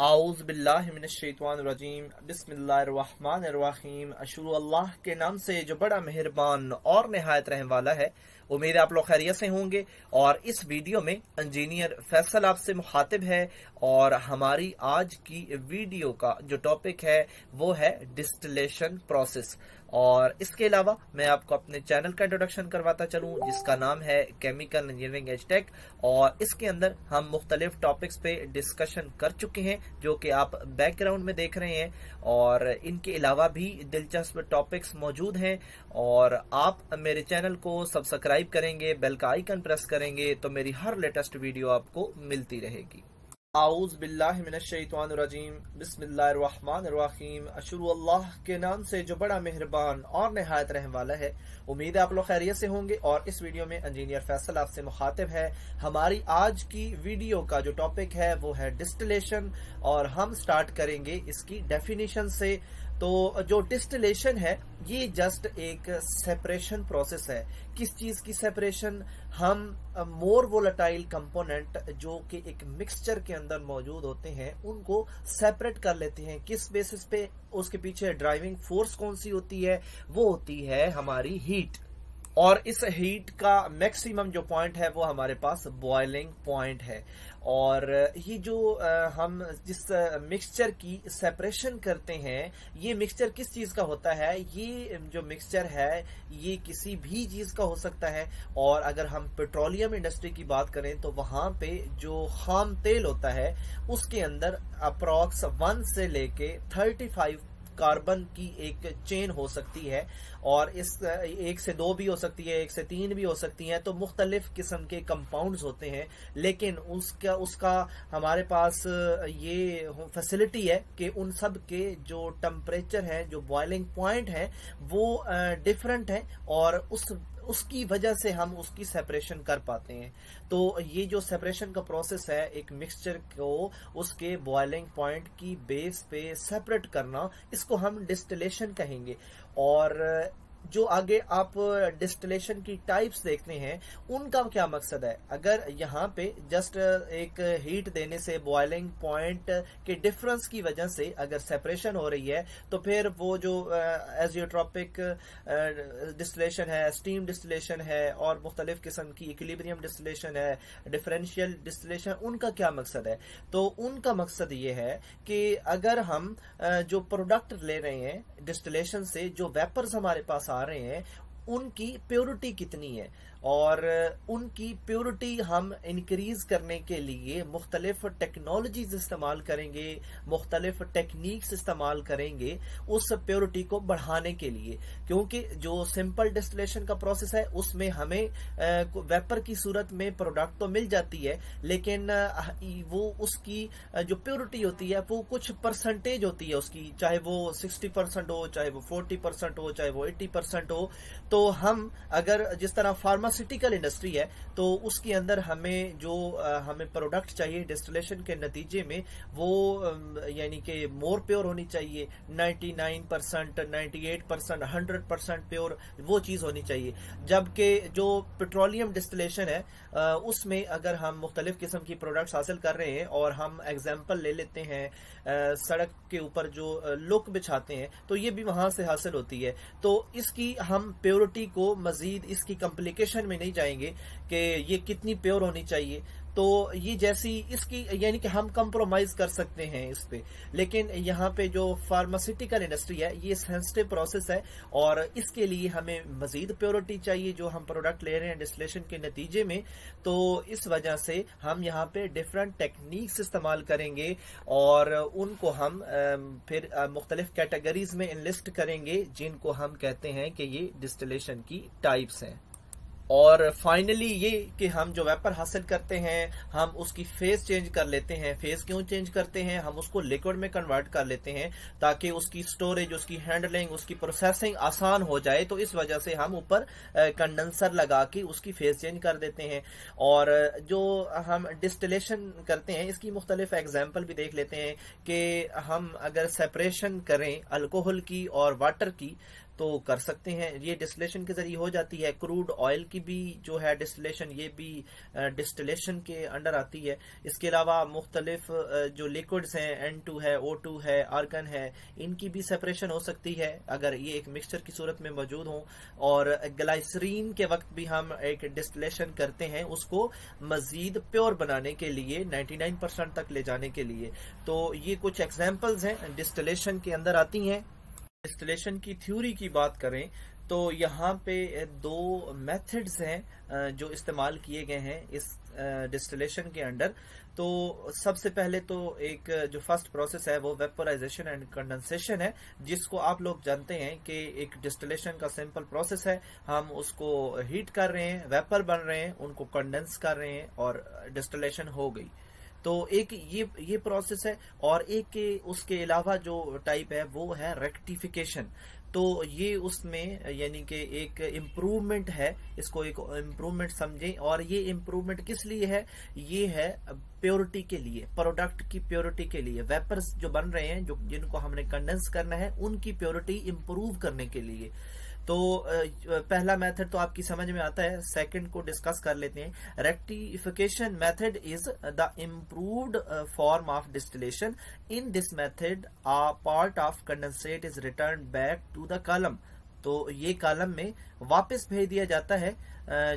आऊज़ बिल्लाहि मिनश्शैतानिर्रजीम बिस्मिल्लाहिर्रहमानिर्रहीम। शुरू अल्लाह के नाम से जो बड़ा मेहरबान और निहायत रहने वाला है। उम्मीद है आप लोग खैरियत से होंगे। और इस वीडियो में इंजीनियर फैसल आपसे मुखातिब है और हमारी आज की वीडियो का जो टॉपिक है वो है डिस्टिलेशन प्रोसेस। और इसके अलावा मैं आपको अपने चैनल का इंट्रोडक्शन करवाता चलूं जिसका नाम है केमिकल इंजीनियरिंग एज टेक। और इसके अंदर हम मुख्तलिफ टॉपिक्स पे डिस्कशन कर चुके हैं जो कि आप बैकग्राउंड में देख रहे हैं। और इनके अलावा भी दिलचस्प टॉपिक्स मौजूद हैं। और आप मेरे चैनल को सब्सक्राइब करेंगे, बेल का आइकन प्रेस करेंगे तो मेरी हर लेटेस्ट वीडियो आपको मिलती रहेगी। आऊज़ बिल्लाहि मिनश्शैतानिर्रजीम बिस्मिल्लाहिर्रहमानिर्रहीम। शुरू अल्लाह के नाम से जो बड़ा मेहरबान और निहायत रहने वाला है। उम्मीद है आप लोग खैरियत से होंगे। और इस वीडियो में इंजीनियर फैसल आपसे मुखातिब है। हमारी आज की वीडियो का जो टॉपिक है वो है डिस्टिलेशन। और हम स्टार्ट करेंगे इसकी डेफिनेशन से। तो जो डिस्टिलेशन है ये जस्ट एक सेपरेशन प्रोसेस है। किस चीज की सेपरेशन? हम मोर वोलेटाइल कंपोनेंट जो कि एक मिक्सचर के अंदर मौजूद होते हैं उनको सेपरेट कर लेते हैं। किस बेसिस पे? उसके पीछे ड्राइविंग फोर्स कौन सी होती है? वो होती है हमारी हीट। और इस हीट का मैक्सिमम जो पॉइंट है वो हमारे पास बॉइलिंग पॉइंट है। और ये जो हम जिस मिक्सचर की सेपरेशन करते हैं ये मिक्सचर किस चीज का होता है? ये जो मिक्सचर है ये किसी भी चीज का हो सकता है। और अगर हम पेट्रोलियम इंडस्ट्री की बात करें तो वहां पे जो खाम तेल होता है उसके अंदर अप्रॉक्स 1 से लेके 35 कार्बन की एक चेन हो सकती है। और इस 1 से 2 भी हो सकती है, 1 से 3 भी हो सकती है। तो मुख्तलिफ किस्म के कंपाउंड्स होते हैं। लेकिन उसका हमारे पास ये फैसिलिटी है कि उन सब के जो टेम्परेचर है, जो बॉइलिंग पॉइंट है वो डिफरेंट है। और उसकी वजह से हम उसकी सेपरेशन कर पाते हैं। तो ये जो सेपरेशन का प्रोसेस है एक मिक्सचर को उसके बॉइलिंग पॉइंट की बेस पे सेपरेट करना, इसको हम डिस्टिलेशन कहेंगे। और जो आगे आप डिस्टिलेशन की टाइप्स देखते हैं उनका क्या मकसद है? अगर यहाँ पे जस्ट एक हीट देने से बॉइलिंग पॉइंट के डिफरेंस की वजह से अगर सेपरेशन हो रही है तो फिर वो जो एजियोट्रॉपिक डिस्टिलेशन है, स्टीम डिस्टिलेशन है और मुख्तलिफ किस्म की इक्विलिब्रियम डिस्टिलेशन है, डिफरेंशियल डिस्टिलेशन, उनका क्या मकसद है? तो उनका मकसद ये है कि अगर हम जो प्रोडक्ट ले रहे हैं डिस्टिलेशन से, जो वेपर्स हमारे पास आ रहे हैं उनकी प्योरिटी कितनी है। और उनकी प्योरिटी हम इंक्रीज करने के लिए मुख्तलिफ टेक्नोलॉजीज इस्तेमाल करेंगे, मुख्तलिफ टेक्निक्स इस्तेमाल करेंगे उस प्योरिटी को बढ़ाने के लिए। क्योंकि जो सिंपल डिस्टिलेशन का प्रोसेस है उसमें हमें वेपर की सूरत में प्रोडक्ट तो मिल जाती है लेकिन वो उसकी जो प्योरिटी होती है वो कुछ परसेंटेज होती है उसकी, चाहे वो 60% हो, चाहे वो 40% हो, चाहे वो 80% हो। तो हम अगर जिस तरह फार्मास्यूटिकल इंडस्ट्री है तो उसके अंदर हमें जो हमें प्रोडक्ट चाहिए डिस्टिलेशन के नतीजे में वो यानी कि मोर प्योर होनी चाहिए। 99%, 98%, 100% प्योर वो चीज होनी चाहिए। जबकि जो पेट्रोलियम डिस्टिलेशन है उसमें अगर हम मुख्तलिफ किस्म की प्रोडक्ट्स हासिल कर रहे हैं और हम एग्जाम्पल ले लेते हैं सड़क के ऊपर जो लुक बिछाते हैं तो ये भी वहां से हासिल होती है। तो इसकी हम प्योरिटी को मजीद इसकी कॉम्प्लिकेशन में नहीं जाएंगे कि ये कितनी प्योर होनी चाहिए। तो ये जैसी इसकी यानी कि हम कंप्रोमाइज कर सकते हैं इस पे। लेकिन यहाँ पे जो फार्मास्यूटिकल इंडस्ट्री है ये सेंसिटिव प्रोसेस है और इसके लिए हमें मजीद प्योरिटी चाहिए जो हम प्रोडक्ट ले रहे हैं डिस्टिलेशन के नतीजे में। तो इस वजह से हम यहाँ पे डिफरेंट टेक्निक्स इस्तेमाल करेंगे और उनको हम फिर मुख्तलिफ कैटेगरीज में इनलिस्ट करेंगे जिनको हम कहते हैं कि ये डिस्टिलेशन की टाइप्स हैं। और फाइनली ये कि हम जो वेपर हासिल करते हैं हम उसकी फेज चेंज कर लेते हैं। फेज क्यों चेंज करते हैं? हम उसको लिक्विड में कन्वर्ट कर लेते हैं ताकि उसकी स्टोरेज, उसकी हैंडलिंग, उसकी प्रोसेसिंग आसान हो जाए। तो इस वजह से हम ऊपर कंडेंसर लगा के उसकी फेज चेंज कर देते हैं। और जो हम डिस्टिलेशन करते हैं इसकी मुख्तलिफ एग्जाम्पल भी देख लेते हैं कि हम अगर सेपरेशन करें अल्कोहल की और वाटर की तो कर सकते हैं। ये डिस्टिलेशन के जरिए हो जाती है। क्रूड ऑयल की भी जो है डिस्टिलेशन, ये भी डिस्टिलेशन के अंडर आती है। इसके अलावा मुख्तलिफ जो लिक्विड्स हैं, N2 है, O2 है, आर्गन है, इनकी भी सेपरेशन हो सकती है अगर ये एक मिक्सचर की सूरत में मौजूद हो। और ग्लाइसरीन के वक्त भी हम एक डिस्टिलेशन करते हैं उसको मजीद प्योर बनाने के लिए, 99% तक ले जाने के लिए। तो ये कुछ एग्जांपल्स हैं डिस्टिलेशन के अंदर आती हैं। डिस्टिलेशन की थ्योरी की बात करें तो यहाँ पे दो मेथड्स हैं जो इस्तेमाल किए गए हैं इस डिस्टिलेशन के अंडर। तो सबसे पहले तो एक जो फर्स्ट प्रोसेस है वो वेपोराइजेशन एंड कंडेंसेशन है, जिसको आप लोग जानते हैं कि एक डिस्टिलेशन का सिंपल प्रोसेस है। हम उसको हीट कर रहे हैं, वेपर बन रहे हैं, उनको कंडेंस कर रहे हैं और डिस्टिलेशन हो गई। तो एक ये प्रोसेस है। और एक उसके अलावा जो टाइप है वो है रेक्टिफिकेशन। तो ये उसमें यानी कि एक इम्प्रूवमेंट है, इसको एक इम्प्रूवमेंट समझें। और ये इम्प्रूवमेंट किस लिए है? ये है प्योरिटी के लिए, प्रोडक्ट की प्योरिटी के लिए। वेपर्स जो बन रहे हैं, जो जिनको हमने कंडेंस करना है, उनकी प्योरिटी इम्प्रूव करने के लिए। तो पहला मेथड तो आपकी समझ में आता है। सेकंड को डिस्कस कर लेते हैं। Rectification method is the improved form of distillation. In this method a part of condensate is return back to the column. तो ये कॉलम में वापस भेज दिया जाता है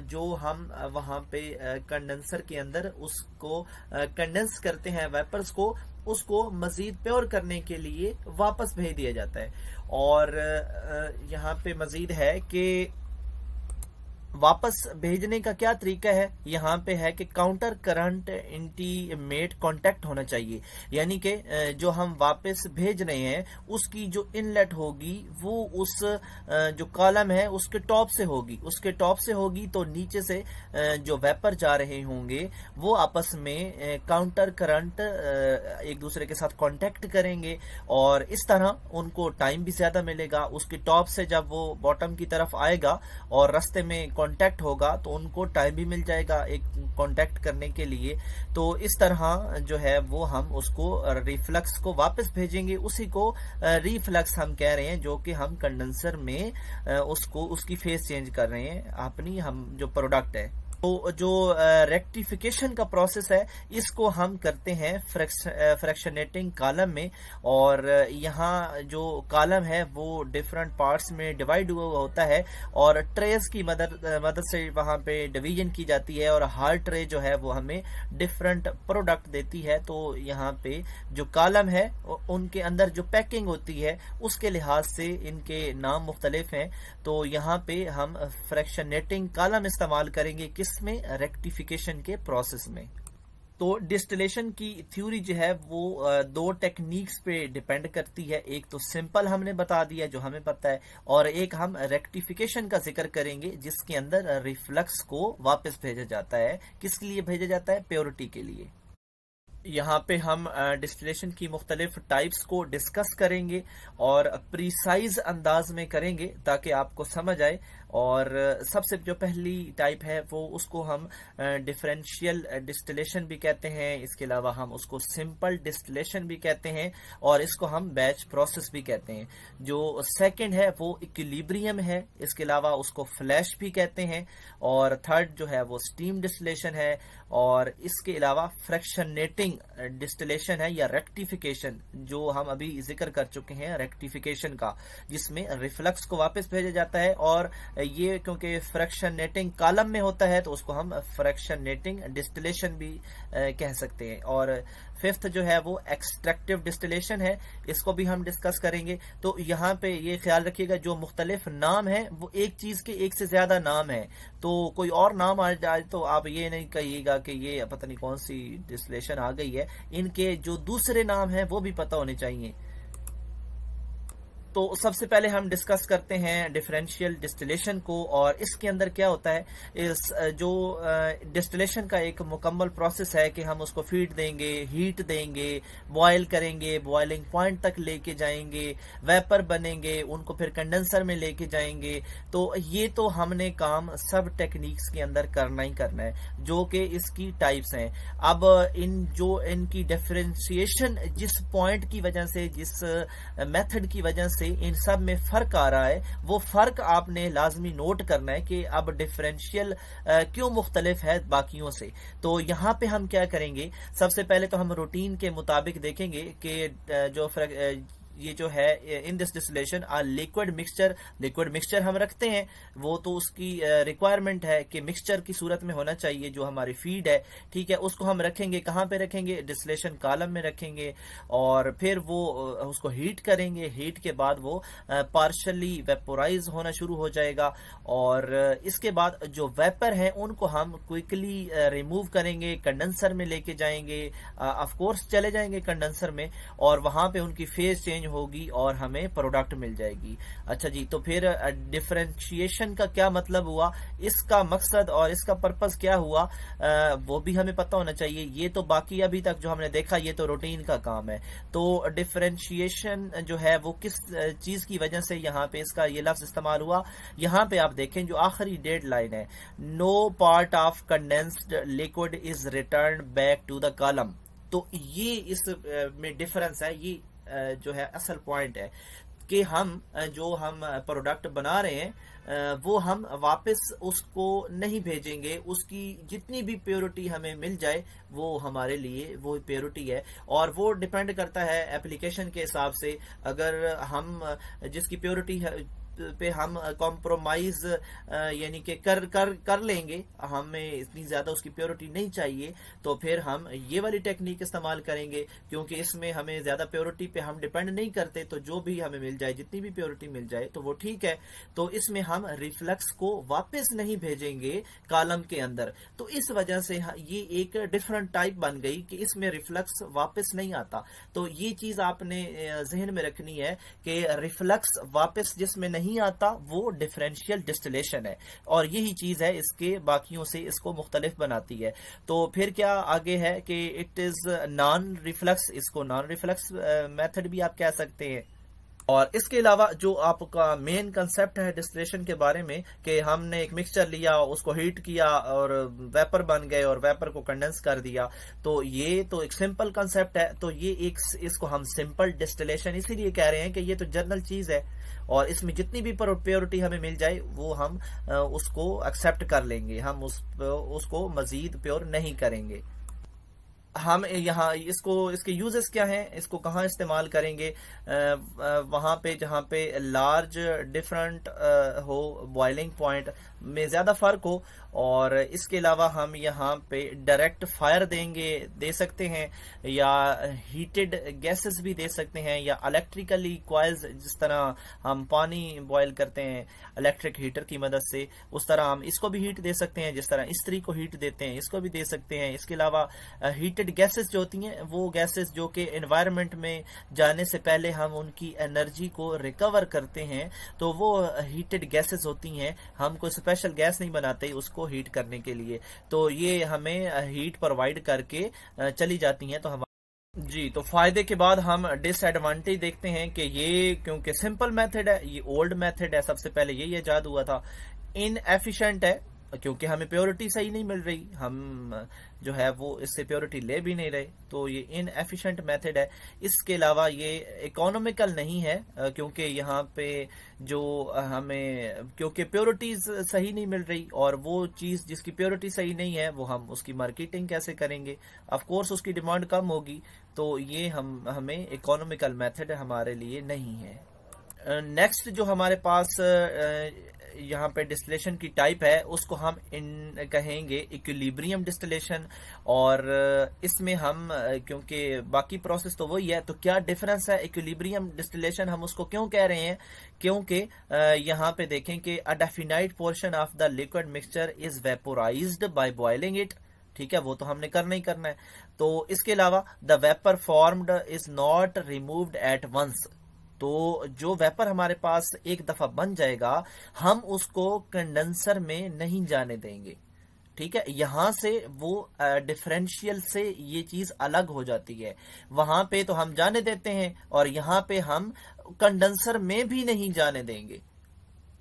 जो हम वहां पे कंडेंसर के अंदर उसको कंडेंस करते हैं, वेपर्स को, उसको मजीद प्योर करने के लिए वापस भेज दिया जाता है। और यहाँ पे मजीद है कि वापस भेजने का क्या तरीका है? यहाँ पे है कि काउंटर करंट इंटीमेट कांटेक्ट होना चाहिए, यानी कि जो हम वापस भेज रहे हैं उसकी जो इनलेट होगी वो उस जो कॉलम है उसके टॉप से होगी। उसके टॉप से होगी तो नीचे से जो वेपर जा रहे होंगे वो आपस में काउंटर करंट एक दूसरे के साथ कांटेक्ट करेंगे और इस तरह उनको टाइम भी ज्यादा मिलेगा। उसके टॉप से जब वो बॉटम की तरफ आएगा और रास्ते में कांटेक्ट होगा तो उनको टाइम भी मिल जाएगा एक कांटेक्ट करने के लिए। तो इस तरह जो है वो हम उसको रिफ्लक्स को वापस भेजेंगे। उसी को रिफ्लक्स हम कह रहे हैं, जो कि हम कंडेंसर में उसको उसकी फेस चेंज कर रहे हैं अपनी हम जो प्रोडक्ट है। तो जो रेक्टिफिकेशन का प्रोसेस है इसको हम करते हैं फ्रैक्शनेटिंग कॉलम में। और यहाँ जो कॉलम है वो डिफरेंट पार्ट्स में डिवाइड हुआ होता है और ट्रेस की मदद से वहां पे डिवीजन की जाती है और हर ट्रे जो है वो हमें डिफरेंट प्रोडक्ट देती है। तो यहाँ पे जो कॉलम है उनके अंदर जो पैकिंग होती है उसके लिहाज से इनके नाम मुख्तलिफ हैं। तो यहाँ पे हम फ्रैक्शनेटिंग कॉलम इस्तेमाल करेंगे किसमें? रेक्टिफिकेशन के प्रोसेस में। तो डिस्टिलेशन की थ्योरी जो है वो दो टेक्निक्स पे डिपेंड करती है। एक तो सिंपल हमने बता दिया जो हमें पता है, और एक हम रेक्टिफिकेशन का जिक्र करेंगे जिसके अंदर रिफ्लक्स को वापस भेजा जाता है। किस लिए भेजा जाता है? प्योरिटी के लिए। यहाँ पे हम डिस्टिलेशन की मुख्तलिफ टाइप्स को डिस्कस करेंगे और प्रिसाइज अंदाज में करेंगे ताकि आपको समझ आए। और सबसे जो पहली टाइप है वो उसको हम डिफरेंशियल डिस्टिलेशन भी कहते हैं। इसके अलावा हम उसको सिंपल डिस्टिलेशन भी कहते हैं और इसको हम बैच प्रोसेस भी कहते हैं। जो सेकंड है वो इक्विलिब्रियम है, इसके अलावा उसको फ्लैश भी कहते हैं। और थर्ड जो है वो स्टीम डिस्टिलेशन है। और इसके अलावा फ्रैक्शनेटिंग डिस्टिलेशन है या रेक्टिफिकेशन, जो हम अभी जिक्र कर चुके हैं रेक्टिफिकेशन का, जिसमें रिफ्लक्स को वापस भेजा जाता है। और ये क्योंकि फ्रैक्शनेटिंग कॉलम में होता है तो उसको हम फ्रैक्शनेटिंग डिस्टिलेशन भी कह सकते हैं। और फिफ्थ जो है वो एक्सट्रैक्टिव डिस्टिलेशन है, इसको भी हम डिस्कस करेंगे। तो यहाँ पे ये ख्याल रखिएगा जो मुख्तलिफ नाम है वो एक चीज के एक से ज्यादा नाम है। तो कोई और नाम आ जाए तो आप ये नहीं कहिएगा कि ये पता नहीं कौन सी डिस्टिलेशन आ गई है। इनके जो दूसरे नाम है वो भी पता होने चाहिए। तो सबसे पहले हम डिस्कस करते हैं डिफरेंशियल डिस्टिलेशन को। और इसके अंदर क्या होता है, इस जो डिस्टिलेशन का एक मुकम्मल प्रोसेस है कि हम उसको फीड देंगे, हीट देंगे, बॉयल करेंगे, बॉइलिंग पॉइंट तक लेके जाएंगे, वेपर बनेंगे, उनको फिर कंडेंसर में लेके जाएंगे। तो ये तो हमने काम सब टेक्निक्स के अंदर करना ही करना है, जो कि इसकी टाइप्स हैं। अब इनकी डिफरेंशिएशन जिस पॉइंट की वजह से, जिस मेथड की वजह से से इन सब में फर्क आ रहा है, वो फर्क आपने लाजमी नोट करना है कि अब डिफरेंशियल क्यों मुख्तलिफ है बाकियों से। तो यहाँ पे हम क्या करेंगे, सबसे पहले तो हम रूटीन के मुताबिक देखेंगे कि जो ये जो है in this distillation liquid mixture हम रखते हैं, वो तो उसकी रिक्वायरमेंट है कि मिक्सचर की सूरत में होना चाहिए जो हमारी फीड है, ठीक है। उसको हम रखेंगे कहाँ पे रखेंगे, डिस्टिलेशन कॉलम में रखेंगे, और फिर वो उसको हीट करेंगे। हीट के बाद वो पार्शली वेपोराइज होना शुरू हो जाएगा, और इसके बाद जो वेपर है उनको हम क्विकली रिमूव करेंगे, कंडेंसर में लेके जाएंगे, ऑफ कोर्स चले जाएंगे कंडेंसर में, और वहां पे उनकी फेज चेंज होगी और हमें प्रोडक्ट मिल जाएगी। अच्छा जी, तो फिर डिफरेंशिएशन का क्या मतलब हुआ, इसका मकसद और इसका पर्पस क्या हुआ, वो भी हमें पता होना चाहिए। ये तो बाकी अभी तक जो हमने देखा ये तो रूटीन का काम है। तो डिफरेंशिएशन जो है वो किस चीज की वजह से यहाँ पे इसका ये लफ्ज इस्तेमाल हुआ, यहाँ पे आप देखें जो आखिरी डेड लाइन है, no part of condensed liquid is return back to the column. तो ये इस में डिफरेंस है, ये जो है असल पॉइंट है कि हम जो हम प्रोडक्ट बना रहे हैं वो हम वापस उसको नहीं भेजेंगे, उसकी जितनी भी प्योरिटी हमें मिल जाए वो हमारे लिए वो प्योरिटी है, और वो डिपेंड करता है एप्लीकेशन के हिसाब से। अगर हम जिसकी प्योरिटी पे हम कॉम्प्रोमाइज यानी कि कर लेंगे, हमें इतनी ज्यादा उसकी प्योरिटी नहीं चाहिए, तो फिर हम ये वाली टेक्निक इस्तेमाल करेंगे, क्योंकि इसमें हमें ज्यादा प्योरिटी पे हम डिपेंड नहीं करते, तो जो भी हमें मिल जाए, जितनी भी प्योरिटी मिल जाए तो वो ठीक है। तो इसमें हम रिफ्लक्स को वापस नहीं भेजेंगे कॉलम के अंदर, तो इस वजह से ये एक डिफरेंट टाइप बन गई कि इसमें रिफ्लक्स वापस नहीं आता। तो ये चीज आपने जहन में रखनी है कि रिफ्लक्स वापस जिसमें नहीं आता वो डिफरेंशियल डिस्टिलेशन है, और यही चीज है इसके बाकियों से इसको मुख्तलिफ बनाती है। तो फिर क्या आगे है कि इट इज नॉन रिफ्लक्स, इसको नॉन रिफ्लक्स मेथड भी आप कह सकते हैं। और इसके अलावा जो आपका मेन कंसेप्ट है डिस्टिलेशन के बारे में कि हमने एक मिक्सचर लिया, उसको हीट किया और वेपर बन गए और वेपर को कंडेंस कर दिया, तो ये तो एक सिंपल कंसेप्ट है। तो ये एक इसको हम सिंपल डिस्टिलेशन इसीलिए कह रहे हैं कि ये तो जनरल चीज है, और इसमें जितनी भी प्योरिटी हमें मिल जाए वो हम उसको एक्सेप्ट कर लेंगे, हम उसको मजीद प्योर नहीं करेंगे। हम यहाँ इसके यूजेस क्या हैं, इसको कहाँ इस्तेमाल करेंगे, वहां पे जहाँ पे लार्ज डिफरेंट हो, बॉइलिंग पॉइंट में ज्यादा फर्क हो, और इसके अलावा हम यहाँ पे डायरेक्ट फायर दे सकते हैं, या हीटेड गैसेस भी दे सकते हैं, या इलेक्ट्रिकली कॉइल्स, जिस तरह हम पानी बॉयल करते हैं इलेक्ट्रिक हीटर की मदद से, उस तरह हम इसको भी हीट दे सकते हैं, जिस तरह इस्त्री को हीट देते हैं इसको भी दे सकते हैं। इसके अलावा हीटेड गैसेस जो होती हैं, वो गैसेस जो कि एनवायरनमेंट में जाने से पहले हम उनकी एनर्जी को रिकवर करते हैं, तो वो हीटेड गैसेस होती हैं। हम कोई स्पेशल गैस नहीं बनाते उसको हीट करने के लिए, तो ये हमें हीट प्रोवाइड करके चली जाती हैं। तो हम जी, तो फायदे के बाद हम डिसएडवांटेज देखते हैं कि ये क्योंकि सिंपल मेथड है, ये ओल्ड मेथड है, सबसे पहले ये ईजाद हुआ था। इनएफिशिएंट है क्योंकि हमें प्योरिटी सही नहीं मिल रही, हम जो है वो इससे प्योरिटी ले भी नहीं रहे, तो ये इनएफिशिएंट मेथड है। इसके अलावा ये इकोनॉमिकल नहीं है, क्योंकि यहाँ पे जो हमें क्योंकि प्योरिटीज सही नहीं मिल रही, और वो चीज जिसकी प्योरिटी सही नहीं है वो हम उसकी मार्केटिंग कैसे करेंगे, ऑफ कोर्स उसकी डिमांड कम होगी, तो ये हमें इकोनॉमिकल मेथड हमारे लिए नहीं है। नेक्स्ट जो हमारे पास यहाँ पे डिस्टिलेशन की टाइप है उसको हम कहेंगे इक्विलिब्रियम डिस्टिलेशन, और इसमें हम क्योंकि बाकी प्रोसेस तो वही है, तो क्या डिफरेंस है इक्विलिब्रियम डिस्टिलेशन हम उसको क्यों कह रहे हैं, क्योंकि यहाँ पे देखें कि a definite portion of the liquid mixture is vaporised by boiling it, ठीक है, वो तो हमने करना ही करना है। तो इसके अलावा the vapour formed is not removed at once, तो जो वेपर हमारे पास एक दफा बन जाएगा हम उसको कंडेंसर में नहीं जाने देंगे, ठीक है। यहां से वो डिफरेंशियल से ये चीज अलग हो जाती है, वहां पे तो हम जाने देते हैं और यहां पे हम कंडेंसर में भी नहीं जाने देंगे।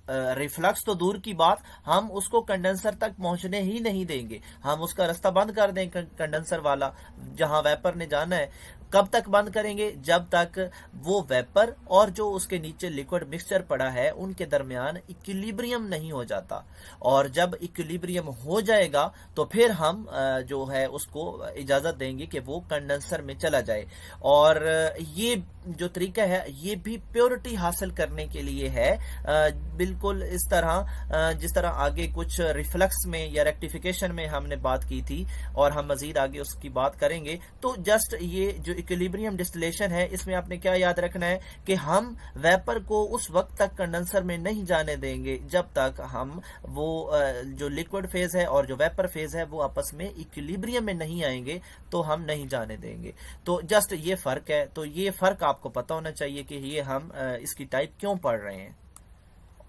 रिफ्लक्स तो दूर की बात, हम उसको कंडेंसर तक पहुंचने ही नहीं देंगे, हम उसका रास्ता बंद कर दें कंडेंसर वाला जहां वेपर ने जाना है। कब तक बंद करेंगे? जब तक वो वेपर और जो उसके नीचे लिक्विड मिक्सचर पड़ा है उनके दरमियान इक्विलिब्रियम नहीं हो जाता। और जब इक्विलिब्रियम हो जाएगा तो फिर हम जो है उसको इजाजत देंगे कि वो कंडेंसर में चला जाए। और ये जो तरीका है ये भी प्योरिटी हासिल करने के लिए है, बिल्कुल इस तरह जिस तरह आगे कुछ रिफ्लक्स में या रेक्टिफिकेशन में हमने बात की थी और हम मजीद आगे उसकी बात करेंगे। तो जस्ट ये जो इक्विलिब्रियम डिस्टिलेशन है इसमें आपने क्या याद रखना है कि हम वेपर को उस वक्त तक कंडेंसर में नहीं जाने देंगे जब तक हम वो जो लिक्विड फेज है और जो वेपर फेज है वो आपस में इक्विलिब्रियम में नहीं आएंगे तो हम नहीं जाने देंगे। तो जस्ट ये फर्क है। तो ये फर्क आपको पता होना चाहिए कि ये हम इसकी टाइप क्यों पढ़ रहे हैं।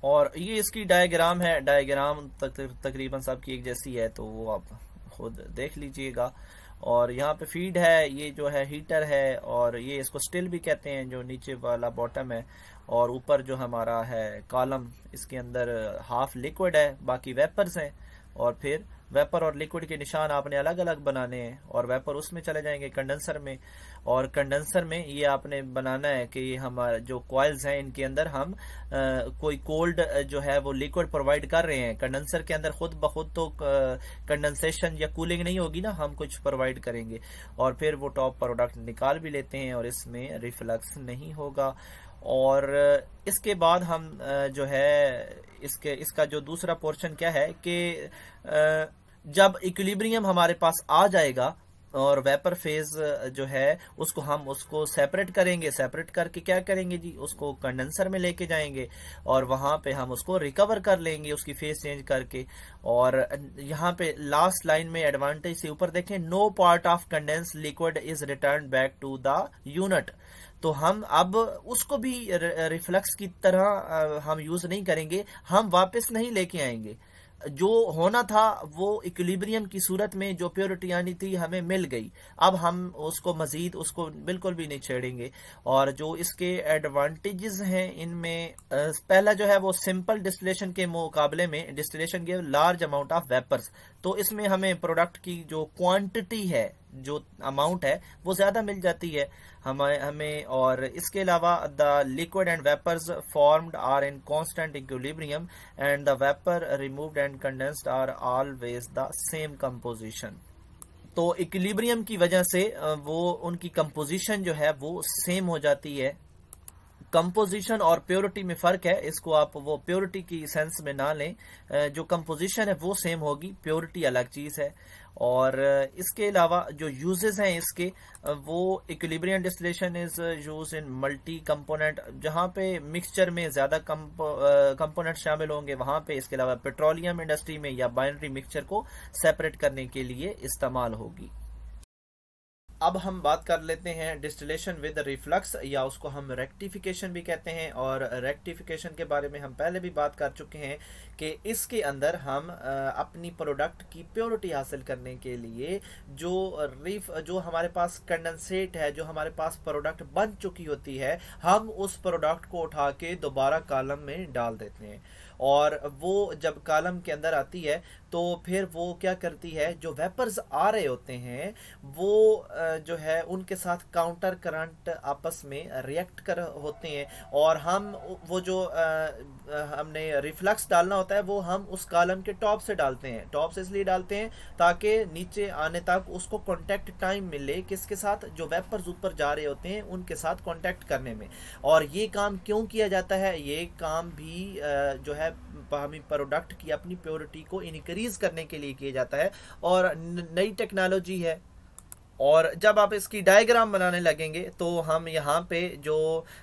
और ये इसकी डायग्राम है, डायग्राम तकरीबन सबकी एक जैसी है तो वो आप खुद देख लीजिएगा। और यहाँ पे फीड है, ये जो है हीटर है, और ये इसको स्टिल भी कहते हैं जो नीचे वाला बॉटम है, और ऊपर जो हमारा है कॉलम इसके अंदर हाफ लिक्विड है बाकी वेपर्स हैं। और फिर वेपर और लिक्विड के निशान आपने अलग अलग बनाने हैं और वेपर उसमें चले जाएंगे कंडेंसर में। और कंडेंसर में ये आपने बनाना है कि हमारा जो कॉइल्स हैं इनके अंदर हम कोई कोल्ड जो है वो लिक्विड प्रोवाइड कर रहे हैं। कंडेंसर के अंदर खुद ब खुद तो कंडेंसेशन या कूलिंग नहीं होगी ना, हम कुछ प्रोवाइड करेंगे और फिर वो टॉप प्रोडक्ट निकाल भी लेते हैं और इसमें रिफ्लक्स नहीं होगा। और इसके बाद हम जो है इसका जो दूसरा पोर्शन क्या है कि जब इक्विलिब्रियम हमारे पास आ जाएगा और वेपर फेज जो है उसको सेपरेट करेंगे। सेपरेट करके क्या करेंगे जी, उसको कंडेंसर में लेके जाएंगे और वहां पे हम उसको रिकवर कर लेंगे उसकी फेज चेंज करके। और यहाँ पे लास्ट लाइन में एडवांटेज से ऊपर देखें, no part of condense liquid is return back to the unit. तो हम अब उसको भी रिफ्लक्स की तरह हम यूज नहीं करेंगे, हम वापस नहीं लेके आएंगे। जो होना था वो इक्विलिब्रियम की सूरत में जो प्योरिटी आनी थी हमें मिल गई, अब हम उसको मजीद उसको बिल्कुल भी नहीं छेड़ेंगे। और जो इसके एडवांटेजेस हैं इनमें पहला जो है वो सिंपल डिस्टिलेशन के मुकाबले में distillation give large amount of vapours. तो इसमें हमें प्रोडक्ट की जो क्वांटिटी है, जो अमाउंट है वो ज्यादा मिल जाती है हमें। और इसके अलावा the liquid and vapours formed are in constant equilibrium and the vapour removed and condensed are always the same composition. तो इक्विलिब्रियम की वजह से वो उनकी कंपोजिशन जो है वो सेम हो जाती है। कंपोजिशन और प्योरिटी में फर्क है, इसको आप वो प्योरिटी की सेंस में ना लें। जो कंपोजिशन है वो सेम होगी, प्योरिटी अलग चीज है। और इसके अलावा जो यूजेस हैं इसके, वो equilibrium distillation is use in multi component, जहां पे मिक्सचर में ज्यादा कंपोनेंट शामिल होंगे वहां पे। इसके अलावा पेट्रोलियम इंडस्ट्री में या बाइनरी मिक्सचर को सेपरेट करने के लिए इस्तेमाल होगी। अब हम बात कर लेते हैं डिस्टिलेशन विद रिफ्लक्स, या उसको हम रेक्टिफिकेशन भी कहते हैं। और रेक्टिफिकेशन के बारे में हम पहले भी बात कर चुके हैं कि इसके अंदर हम अपनी प्रोडक्ट की प्योरिटी हासिल करने के लिए जो हमारे पास कंडेंसेट है, जो हमारे पास प्रोडक्ट बन चुकी होती है, हम उस प्रोडक्ट को उठा के दोबारा कॉलम में डाल देते हैं। और वो जब कॉलम के अंदर आती है तो फिर वो क्या करती है, जो वेपर्स आ रहे होते हैं वो जो है उनके साथ काउंटर करंट आपस में रिएक्ट कर होते हैं। और हम वो जो हमने रिफ्लक्स डालना होता है वो हम उस कॉलम के टॉप से डालते हैं। टॉप से इसलिए डालते हैं ताकि नीचे आने तक उसको कांटेक्ट टाइम मिले, किसके साथ, जो वेपर्स ऊपर जा रहे होते हैं उनके साथ कांटेक्ट करने में। और ये काम क्यों किया जाता है, ये काम भी जो है हमें प्रोडक्ट की अपनी प्योरिटी को इनक्रीज करने के लिए किया जाता है और नई टेक्नोलॉजी है। और जब आप इसकी डायग्राम बनाने लगेंगे तो हम यहाँ पे जो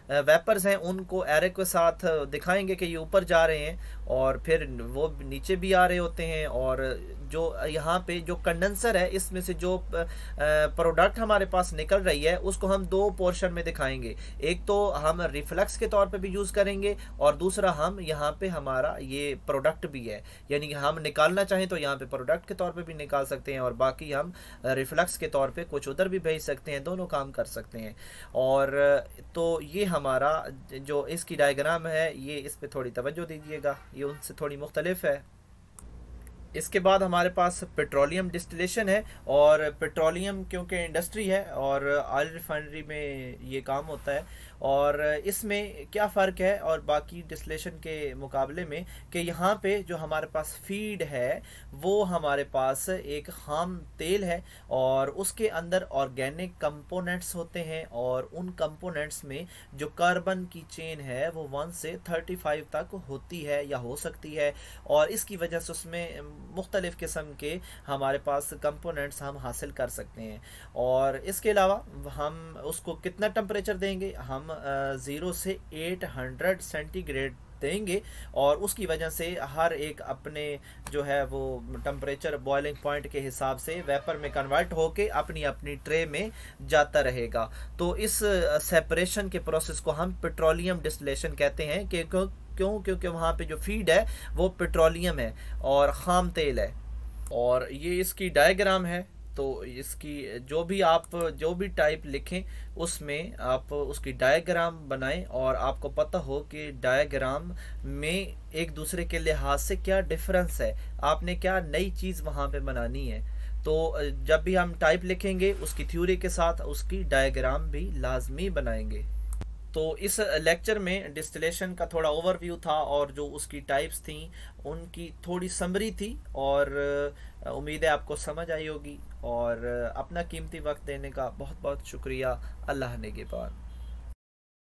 वेपर्स हैं उनको एरो के साथ दिखाएंगे कि ये ऊपर जा रहे हैं और फिर वो नीचे भी आ रहे होते हैं। और जो यहाँ पे जो कंडेंसर है इसमें से जो प्रोडक्ट हमारे पास निकल रही है उसको हम दो पोर्शन में दिखाएंगे। एक तो हम रिफ्लक्स के तौर पे भी यूज करेंगे और दूसरा हम यहाँ पे हमारा ये प्रोडक्ट भी है, यानी कि हम निकालना चाहें तो यहाँ पे प्रोडक्ट के तौर पे भी निकाल सकते हैं और बाकी हम रिफ्लक्स के तौर पे कुछ उधर भी भेज सकते हैं, दोनों काम कर सकते हैं। और तो ये हमारा जो इसकी डायग्राम है, ये इस पे थोड़ी तवज्जो दीजिएगा, ये उनसे थोड़ी मुख्तलिफ है। इसके बाद हमारे पास पेट्रोलियम डिस्टिलेशन है, और पेट्रोलियम क्योंकि इंडस्ट्री है और ऑयल रिफाइनरी में ये काम होता है, और इसमें क्या फ़र्क है और बाकी डिस्टिलेशन के मुकाबले में कि यहाँ पे जो हमारे पास फीड है वो हमारे पास एक खाम तेल है, और उसके अंदर ऑर्गेनिक कंपोनेंट्स होते हैं, और उन कंपोनेंट्स में जो कार्बन की चेन है वो 1 से 35 तक होती है या हो सकती है, और इसकी वजह से उसमें मुख्तलिफ किस्म के हमारे पास कंपोनेंट्स हम हासिल कर सकते हैं। और इसके अलावा हम उसको कितना टेम्परेचर देंगे, हम 0 से 800 सेंटीग्रेड देंगे, और उसकी वजह से हर एक अपने जो है वो टेम्परेचर बॉइलिंग पॉइंट के हिसाब से वेपर में कन्वर्ट होके अपनी अपनी ट्रे में जाता रहेगा। तो इस सेपरेशन के प्रोसेस को हम पेट्रोलियम डिस्टिलेशन कहते हैं कि क्योंकि वहाँ पे जो फीड है वो पेट्रोलियम है और खाम तेल है। और ये इसकी डायग्राम है, तो इसकी जो भी टाइप लिखें उसमें आप उसकी डायग्राम बनाएं, और आपको पता हो कि डायग्राम में एक दूसरे के लिहाज से क्या डिफरेंस है, आपने क्या नई चीज़ वहाँ पे बनानी है। तो जब भी हम टाइप लिखेंगे उसकी थ्योरी के साथ उसकी डायग्राम भी लाजमी बनाएंगे। तो इस लेक्चर में डिस्टिलेशन का थोड़ा ओवरव्यू था, और जो उसकी टाइप्स थी उनकी थोड़ी समरी थी, और उम्मीद है आपको समझ आई होगी। और अपना कीमती वक्त देने का बहुत बहुत शुक्रिया। अल्लाह निगहबान।